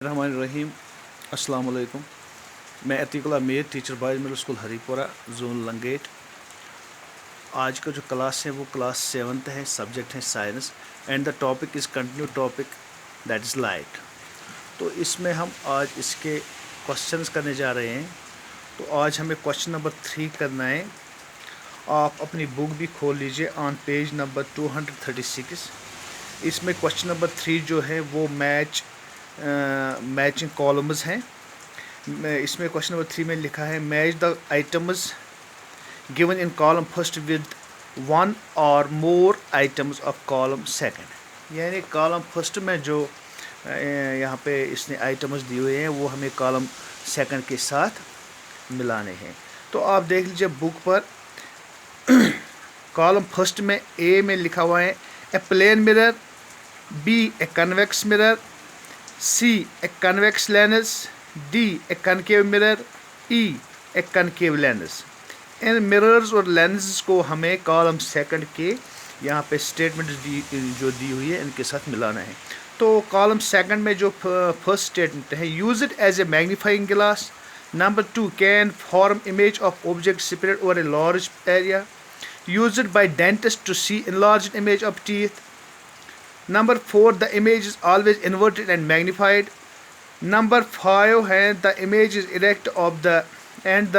रहमान रहीम अस्सलाम वालेकुम। मैं Atiqul Mir, teacher boys middle school Haripura, zone Langate. आज का जो क्लास है वो क्लास 7th है, सब्जेक्ट है science and the topic is continue topic that is light. तो इसमें हम आज इसके क्वेश्चंस करने जा रहे हैं। तो आज हमें क्वेश्चन नंबर 3 करना है। आप अपनी बुक भी खोल लीजिए ऑन पेज नंबर 236। इसमें क्वेश्चन नंबर 3 जो है वो मैचिंग कॉलम्स हैं। इसमें क्वेश्चन नंबर 3 में लिखा है match the items given in column first with one or more items of column second. यानी कॉलम फर्स्ट में जो यहाँ पे इसने आइटम्स दिए हुए हैं वो हमें कॉलम सेकंड के साथ मिलाने हैं। तो आप देख लीजिए बुक पर कॉलम फर्स्ट में ए में लिखा हुआ है a plane mirror, B a convex mirror, C a convex lens, D a concave mirror, E a concave lens। In mirrors और लेंसेज को हमें कॉलम सेकंड के यहाँ पे स्टेटमेंट जो दी हुई है इनके साथ मिलाना है। तो कॉलम सेकंड में जो फर्स्ट स्टेटमेंट है use it as a magnifying glass. Number 2 can form image of object spread over a large area. Use it by dentist to see enlarged image of teeth। Number 4 the image is always inverted and magnified। Number 5 है the image is erect of the end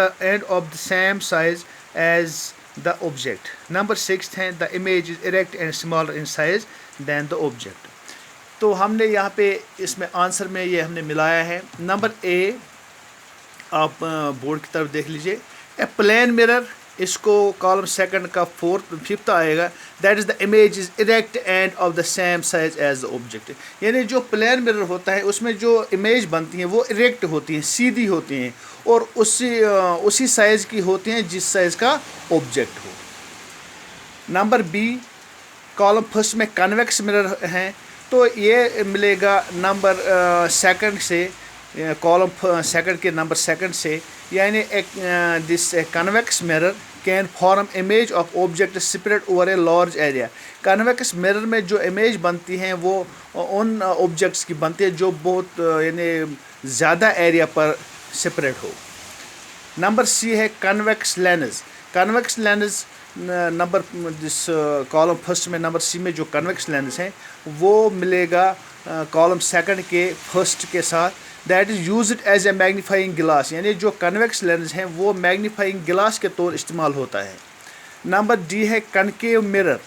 of the same size as the object। Number 6 है the image is erect and smaller in size than the object। तो हमने यहाँ पे इसमें answer में ये हमने मिलाया है। नंबर ए आप बोर्ड की तरफ देख लीजिए। ए प्लेन मिरर, इसको कॉलम सेकंड का फिफ्थ आएगा। That is the image is erect and of the same size as the object. यानी जो प्लेन मिरर होता है उसमें जो इमेज बनती हैं वो इरेक्ट होती हैं, सीधी होती हैं और उसी साइज़ की होती हैं जिस साइज़ का ऑब्जेक्ट हो। नंबर बी कॉलम फर्स्ट में कन्वेक्स मिरर हैं, तो ये मिलेगा नंबर सेकंड से, कॉलम सेकंड के नंबर सेकंड से। यानी this convex mirror can form image of object spread over a large area. Convex mirror में जो इमेज बनती हैं वो उन ऑब्जेक्ट्स की बनती है जो बहुत यानी ज़्यादा एरिया पर स्प्रेड हो। नंबर सी है convex lens. Convex lens number जिस कॉलम फर्स्ट में नंबर सी में जो कन्वेक्स लेंस हैं वो मिलेगा कॉलम सेकंड के फर्स्ट के साथ। That is use it as a magnifying glass. यानी जो कन्वेक्स लेंस हैं वो मैग्नीफाइंग गिलास के तौर इस्तेमाल होता है। नंबर डी है कनकेव मिरर।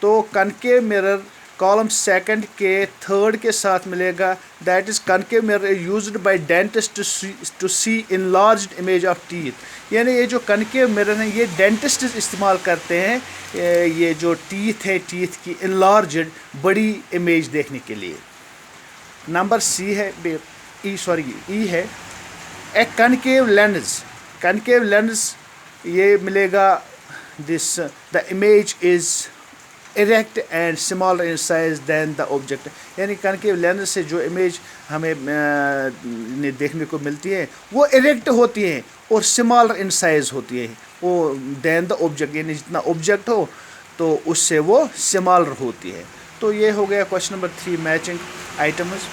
तो कनकेव मिरर कॉलम सेकंड के थर्ड के साथ मिलेगा। That is concave mirror used by dentist to see enlarged image of teeth. यानी ये जो कनकेव मिरर हैं ये डेंटिस्ट इस्तेमाल करते हैं ये जो टीथ है, टीथ की enlarged बड़ी इमेज देखने के लिए। नंबर सी है ई है a concave lens. Concave lens ये मिलेगा this the image is erect and smaller in size than the object. यानी कनकेव लेंस से जो इमेज हमें देखने को मिलती है वो इरेक्ट होती है और स्मॉलर इन साइज होती है वो दैन द ऑब्जेक्ट। यानी जितना ऑब्जेक्ट हो तो उससे वो स्मॉलर होती है। तो ये हो गया क्वेश्चन नंबर 3 मैचिंग आइटम्स।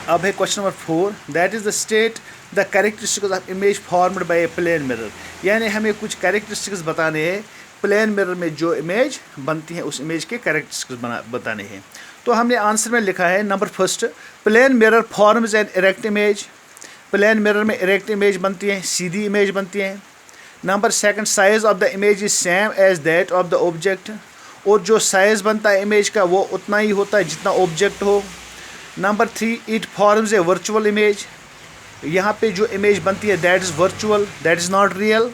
अब है question number 4 that is the state the characteristics of image formed by a plane mirror. यानी हमें कुछ कैरेक्टरिस्टिक्स बताने हैं, प्लेन मिरर में जो इमेज बनती है उस इमेज के कैरेक्टरिस्टिक्स बताने हैं। तो हमने आंसर में लिखा है number first plane mirror forms an erect image. Plane mirror में इरेक्ट इमेज बनती है, सीधी इमेज बनती है। Number second size of the image is same as that of the object. और जो साइज़ बनता है इमेज का वो उतना ही होता है जितना ऑब्जेक्ट हो। Number 3 it forms a virtual image. यहाँ पे जो इमेज बनती है that is virtual, that is not real.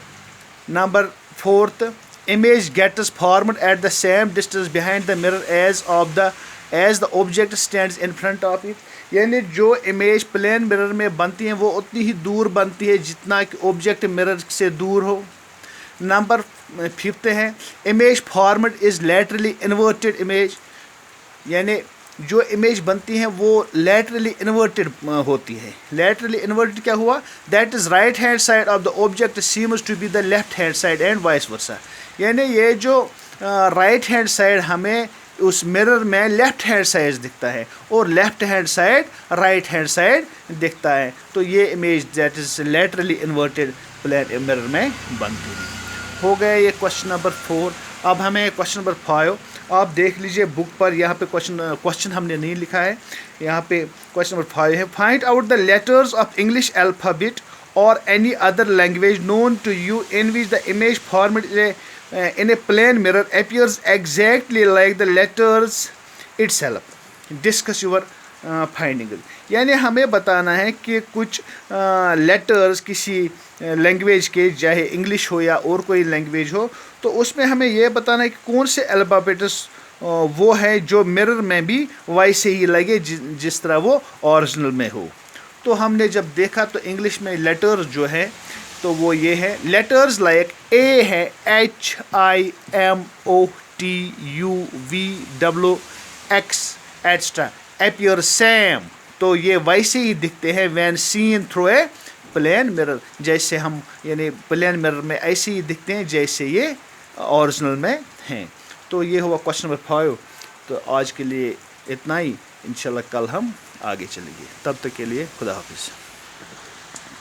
Number 4 image gets formed at the same distance behind the mirror as the object stands in front of it। यानी जो image plane mirror में बनती हैं वो उतनी ही दूर बनती है जितना कि ऑब्जेक्ट मिरर से दूर हो। नंबर 5 है image formed is laterally inverted image. यानी जो इमेज बनती हैं वो लैटरली इन्वर्टेड होती है। लैटरली इन्वर्टेड क्या हुआ? That is right hand side of the object seems to be the left hand side and vice versa. यानी ये जो राइट हैंड साइड हमें उस मिरर में लेफ्ट हैंड साइड दिखता है और left hand side right hand side दिखता है। तो ये image that is laterally inverted plane mirror में बनती है। हो गया ये क्वेश्चन नंबर 4। अब हमें क्वेश्चन नंबर 5, आप देख लीजिए बुक पर, यहाँ पे क्वेश्चन हमने नहीं लिखा है। यहाँ पे क्वेश्चन नंबर 5 है, find out the letters of English alphabet or any other language known to you in which the image formed in a plane mirror appears exactly like the letters itself. Discuss your finding. यानी हमें बताना है कि कुछ letters किसी language के, चाहे English हो या और कोई लैंग्वेज हो, तो उसमें हमें यह बताना है कि कौन से अल्फ़ाबेट्स वो है जो मिरर में भी वैसे ही लगे जिस तरह वो ओरिजिनल में हो। तो हमने जब देखा तो इंग्लिश में लेटर्स जो है तो वो ये है, लेटर्स लाइक ए है HIMOTUVWX एक्स्ट्रा अपीयर सेम, तो ये वैसे ही दिखते हैं when seen through a plane mirror, जैसे हम यानी प्लेन मिरर में ऐसे ही दिखते हैं जैसे ये ओरिजिनल में हैं। तो ये हुआ क्वेश्चन नंबर 5। तो आज के लिए इतना ही, इंशाल्लाह कल हम आगे चलेंगे। तब तक के लिए खुदा हाफिज़।